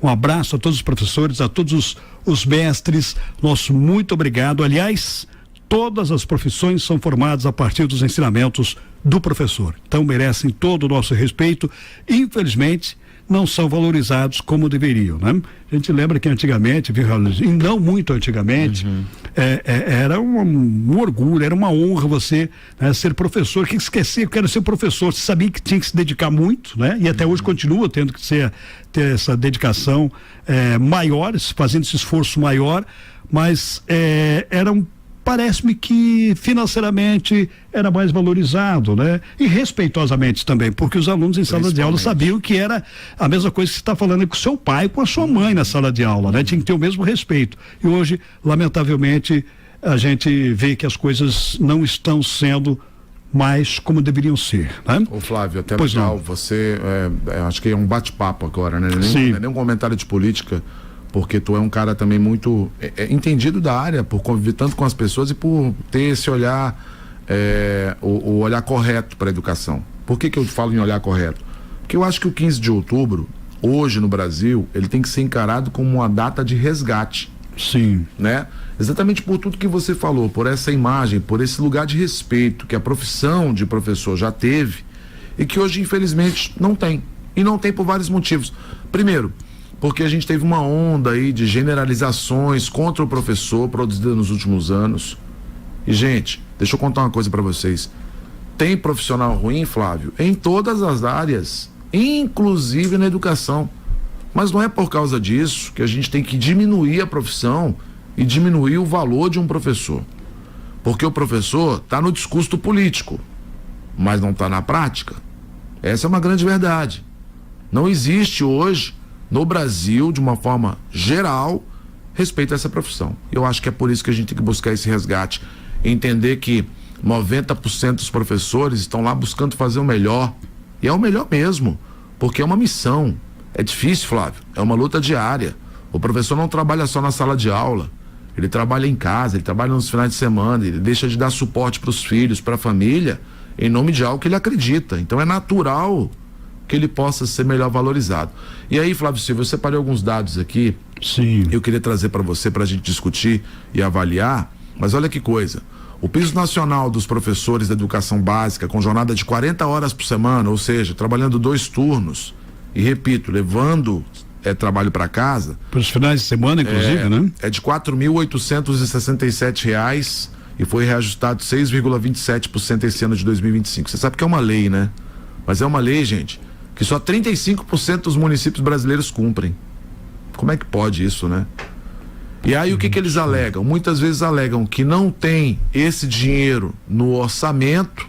Um abraço a todos os professores, a todos os mestres, nosso muito obrigado. Aliás, todas as profissões são formadas a partir dos ensinamentos do professor, então merecem todo o nosso respeito. Infelizmente, não são valorizados como deveriam, né? A gente lembra que antigamente, e não muito antigamente, era um orgulho, era uma honra você, né, ser professor. Que esquecer, eu quero ser professor, você sabia que tinha que se dedicar muito, né? E até hoje continua tendo que ter essa dedicação maior, fazendo esse esforço maior, mas parece-me que financeiramente era mais valorizado, né? E respeitosamente também, porque os alunos em sala de aula sabiam que era a mesma coisa que você está falando com o seu pai, com a sua mãe na sala de aula, né? Tinha que ter o mesmo respeito. E hoje, lamentavelmente, a gente vê que as coisas não estão sendo mais como deveriam ser, né? Ô Flávio, até legal, você, acho que é um bate-papo agora, né? Não é nem um comentário de política, porque tu é um cara também muito entendido da área, por conviver tanto com as pessoas e por ter esse olhar, o olhar correto para a educação. Por que eu falo em olhar correto? Porque eu acho que o 15 de outubro, hoje no Brasil, ele tem que ser encarado como uma data de resgate. Sim. Né? Exatamente por tudo que você falou, por essa imagem, por esse lugar de respeito que a profissão de professor já teve e que hoje, infelizmente, não tem. E não tem por vários motivos. Primeiro, porque a gente teve uma onda aí de generalizações contra o professor produzida nos últimos anos. E, gente, deixa eu contar uma coisa para vocês. Tem profissional ruim, Flávio, em todas as áreas, inclusive na educação. Mas não é por causa disso que a gente tem que diminuir a profissão e diminuir o valor de um professor. Porque o professor está no discurso político, mas não está na prática. Essa é uma grande verdade. Não existe hoje no Brasil, de uma forma geral, respeito a essa profissão. Eu acho que é por isso que a gente tem que buscar esse resgate. Entender que 90% dos professores estão lá buscando fazer o melhor. E é o melhor mesmo, porque é uma missão. É difícil, Flávio, é uma luta diária. O professor não trabalha só na sala de aula. Ele trabalha em casa, ele trabalha nos finais de semana, ele deixa de dar suporte para os filhos, para a família, em nome de algo que ele acredita. Então é natural que ele possa ser melhor valorizado. E aí, Flávio Silva, eu separei alguns dados aqui. Sim. Eu queria trazer para você, para a gente discutir e avaliar, mas olha que coisa. O piso nacional dos professores da educação básica, com jornada de 40 horas por semana, ou seja, trabalhando 2 turnos, e repito, levando trabalho para casa. Para os finais de semana, inclusive, né? É de R$ 4.867 e foi reajustado 6,27% esse ano de 2025. Você sabe que é uma lei, né? Mas é uma lei, gente, que só 35% dos municípios brasileiros cumprem. Como é que pode isso, né? E aí o que eles alegam? Muitas vezes alegam que não tem esse dinheiro no orçamento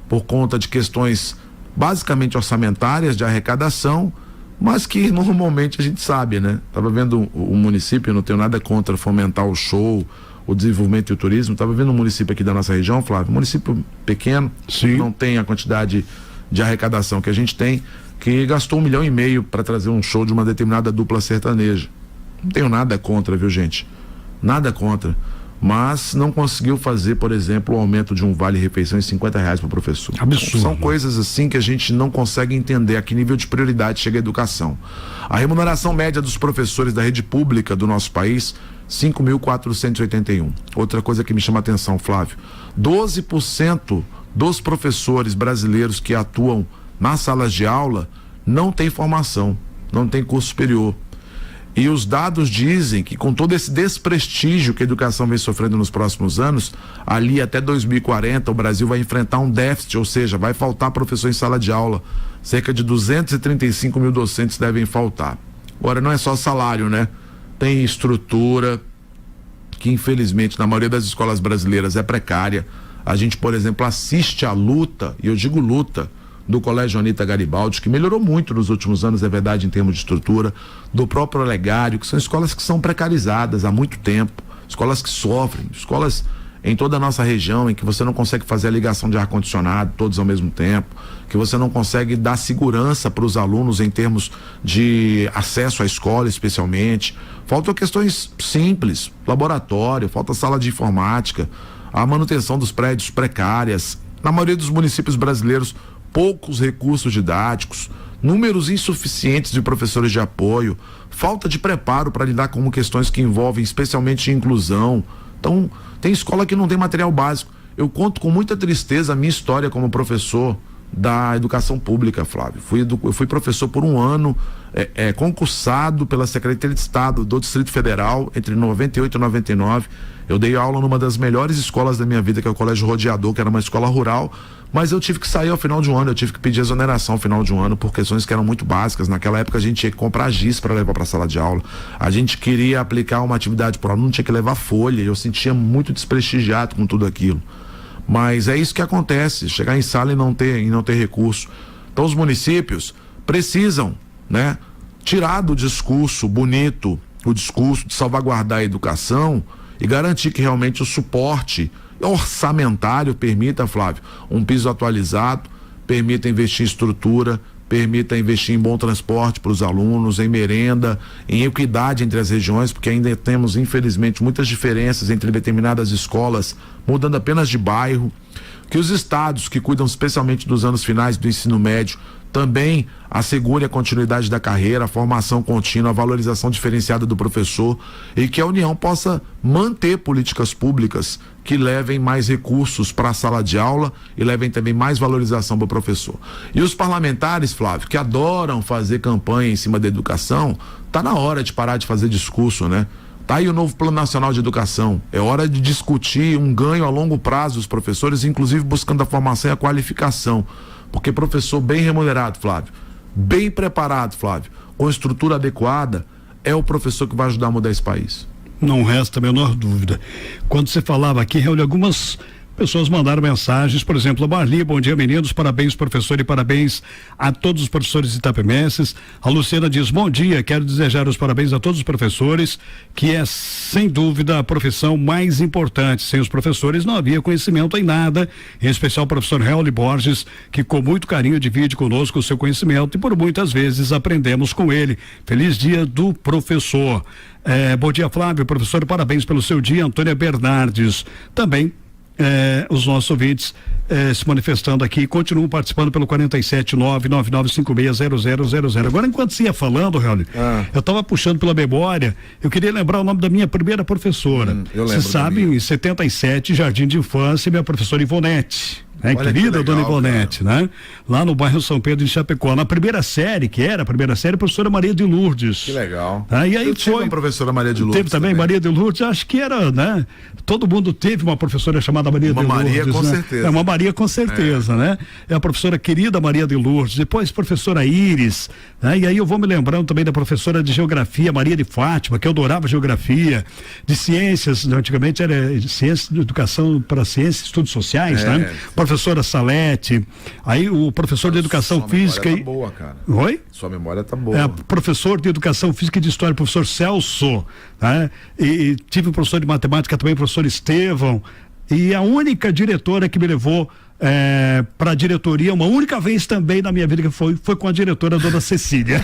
por conta de questões basicamente orçamentárias de arrecadação, mas que normalmente a gente sabe, né? Tava vendo o município, não tenho nada contra fomentar o show, o desenvolvimento e o turismo. Tava vendo um município aqui da nossa região, Flávio, município pequeno, sim, não tem a quantidade de arrecadação que a gente tem, que gastou 1,5 milhão para trazer um show de uma determinada dupla sertaneja. Não tenho nada contra, viu, gente? Nada contra. Mas não conseguiu fazer, por exemplo, o aumento de um vale-refeição em R$50 para o professor. Absurdo. São coisas assim que a gente não consegue entender a que nível de prioridade chega a educação. A remuneração média dos professores da rede pública do nosso país, 5.481. Outra coisa que me chama a atenção, Flávio, 12% dos professores brasileiros que atuam nas salas de aula não tem formação, não tem curso superior. E os dados dizem que com todo esse desprestígio que a educação vem sofrendo nos próximos anos, ali até 2040 o Brasil vai enfrentar um déficit, ou seja, vai faltar professor em sala de aula. Cerca de 235 mil docentes devem faltar. Agora, não é só salário, né? Tem estrutura, que infelizmente na maioria das escolas brasileiras é precária. A gente, por exemplo, assiste à luta, e eu digo luta, do Colégio Anita Garibaldi, que melhorou muito nos últimos anos, é verdade, em termos de estrutura, do próprio Olegário, que são escolas que são precarizadas há muito tempo, escolas que sofrem, escolas em toda a nossa região, em que você não consegue fazer a ligação de ar-condicionado todos ao mesmo tempo, que você não consegue dar segurança para os alunos em termos de acesso à escola, especialmente. Faltam questões simples, laboratório, falta sala de informática, a manutenção dos prédios precárias. Na maioria dos municípios brasileiros, poucos recursos didáticos, números insuficientes de professores de apoio, falta de preparo para lidar com questões que envolvem especialmente inclusão. Então, tem escola que não tem material básico. Eu conto com muita tristeza a minha história como professor da educação pública, Flávio. Eu fui professor por um ano, concursado pela Secretaria de Estado do Distrito Federal entre 98 e 99. Eu dei aula numa das melhores escolas da minha vida, que é o Colégio Rodeador, que era uma escola rural, mas eu tive que sair ao final de um ano, eu tive que pedir exoneração ao final de um ano por questões que eram muito básicas. Naquela época a gente tinha que comprar giz para levar para a sala de aula, a gente queria aplicar uma atividade para o aluno, tinha que levar folha, eu sentia muito desprestigiado com tudo aquilo. Mas é isso que acontece, chegar em sala e não ter recurso. Então os municípios precisam, né, tirar do discurso bonito o discurso de salvaguardar a educação e garantir que realmente o suporte orçamentário permita, Flávio, um piso atualizado, permita investir em estrutura, permita investir em bom transporte para os alunos, em merenda, em equidade entre as regiões, porque ainda temos, infelizmente, muitas diferenças entre determinadas escolas, mudando apenas de bairro. Que os estados que cuidam especialmente dos anos finais do ensino médio também assegure a continuidade da carreira, a formação contínua, a valorização diferenciada do professor, e que a União possa manter políticas públicas que levem mais recursos para a sala de aula e levem também mais valorização para o professor. E os parlamentares, Flávio, que adoram fazer campanha em cima da educação, tá na hora de parar de fazer discurso, né? Tá aí o novo Plano Nacional de Educação. É hora de discutir um ganho a longo prazo dos professores, inclusive buscando a formação e a qualificação. Porque professor bem remunerado, Flávio, bem preparado, Flávio, com estrutura adequada, é o professor que vai ajudar a mudar esse país. Não resta a menor dúvida. Quando você falava aqui, Raul, algumas pessoas mandaram mensagens, por exemplo, a Marli, bom dia meninos, parabéns professor e parabéns a todos os professores itapemenses. A Luciana diz, bom dia, quero desejar os parabéns a todos os professores, que é sem dúvida a profissão mais importante. Sem os professores não havia conhecimento em nada, em especial o professor Raul Borges, que com muito carinho divide conosco o seu conhecimento e por muitas vezes aprendemos com ele. Feliz dia do professor. Bom dia, Flávio, professor, parabéns pelo seu dia. Antônia Bernardes, também os nossos ouvintes se manifestando aqui, continuam participando pelo 47999560000. Agora, enquanto você ia falando, Raul, eu estava puxando pela memória, eu queria lembrar o nome da minha primeira professora. Você sabe, em 77, Jardim de Infância, minha professora Ivonete. Querida dona Ivonete, né? Lá no bairro São Pedro, em Chapecó. Na primeira série, a professora Maria de Lourdes. Que legal. E aí foi a professora Maria de Lourdes. Teve também Maria de Lourdes, acho que era, né? Todo mundo teve uma professora chamada Maria de Lourdes. Uma Maria, com certeza. Uma Maria, com certeza, né? É a professora querida Maria de Lourdes, depois professora Iris, né? E aí eu vou me lembrando também da professora de Geografia, Maria de Fátima, que eu adorava Geografia, de Ciências, antigamente era Ciências de Educação para Ciências e Estudos Sociais, né? Professora Salete, aí o professor de Educação Física. Sua memória tá boa, cara. Oi? Sua memória tá boa. Professor de Educação Física e de História, professor Celso, né? E tive um professor de Matemática também, professor Estevão, e a única diretora que me levou para a diretoria uma única vez também na minha vida, que foi com a diretora dona Cecília.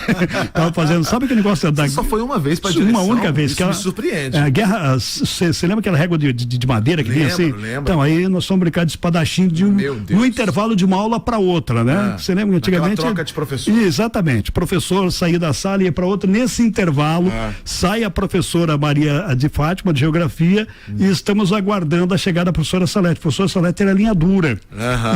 Tava fazendo, sabe aquele negócio da... Só foi uma vez para direção? Uma única vez. Isso me surpreende. A guerra, você lembra aquela régua de madeira que vinha assim? Lembro. Então, aí nós fomos brincar de espadachim no intervalo de uma aula para outra, né? Você lembra antigamente? Troca de professor. Exatamente. Professor saía da sala e ia para outra. Nesse intervalo, sai a professora Maria de Fátima, de Geografia, e estamos aguardando a chegada da professora Salete. A professora Salete era linha dura.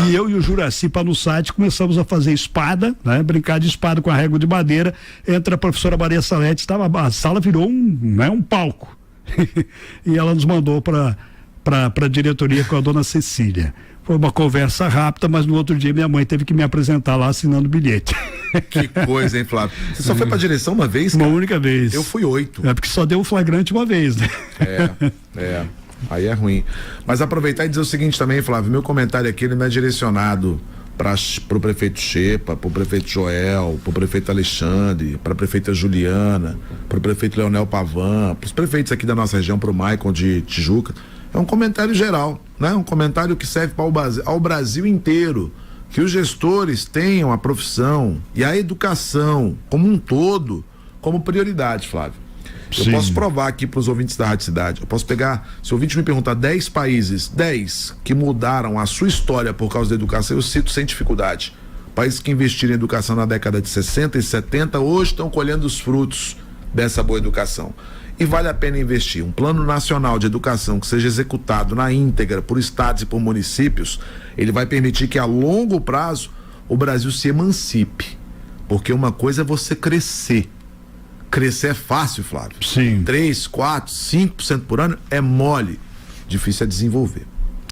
E eu e o Juraci Panussati começamos a fazer espada, né? Brincar de espada com a régua de madeira. Entre a professora Maria Salete, a sala virou um palco. E ela nos mandou para a diretoria com a dona Cecília. Foi uma conversa rápida, mas no outro dia minha mãe teve que me apresentar lá assinando o bilhete. Que coisa, hein, Flávio? Você só foi pra direção uma vez, cara? Uma única vez. Eu fui 8. Porque só deu o flagrante uma vez, né? Aí é ruim. Mas aproveitar e dizer o seguinte também, Flávio, meu comentário aqui ele não é direcionado pro prefeito Xepa, pro prefeito Joel, pro prefeito Alexandre, pra prefeita Juliana, pro prefeito Leonel Pavan, pros prefeitos aqui da nossa região, pro Maicon de Tijuca. É um comentário geral, né? Um comentário que serve ao Brasil inteiro. Que os gestores tenham a profissão e a educação como um todo como prioridade, Flávio. Eu posso provar aqui para os ouvintes da Rádio Cidade. Eu posso pegar, se o ouvinte me perguntar 10 países, 10 que mudaram a sua história por causa da educação, eu cito sem dificuldade. Países que investiram em educação na década de 60 e 70 hoje estão colhendo os frutos dessa boa educação. E vale a pena investir. Um plano nacional de educação que seja executado na íntegra por estados e por municípios, ele vai permitir que a longo prazo o Brasil se emancipe. Porque uma coisa é você crescer. Crescer é fácil, Flávio. Sim. 3, 4, 5% por ano é mole. Difícil é desenvolver.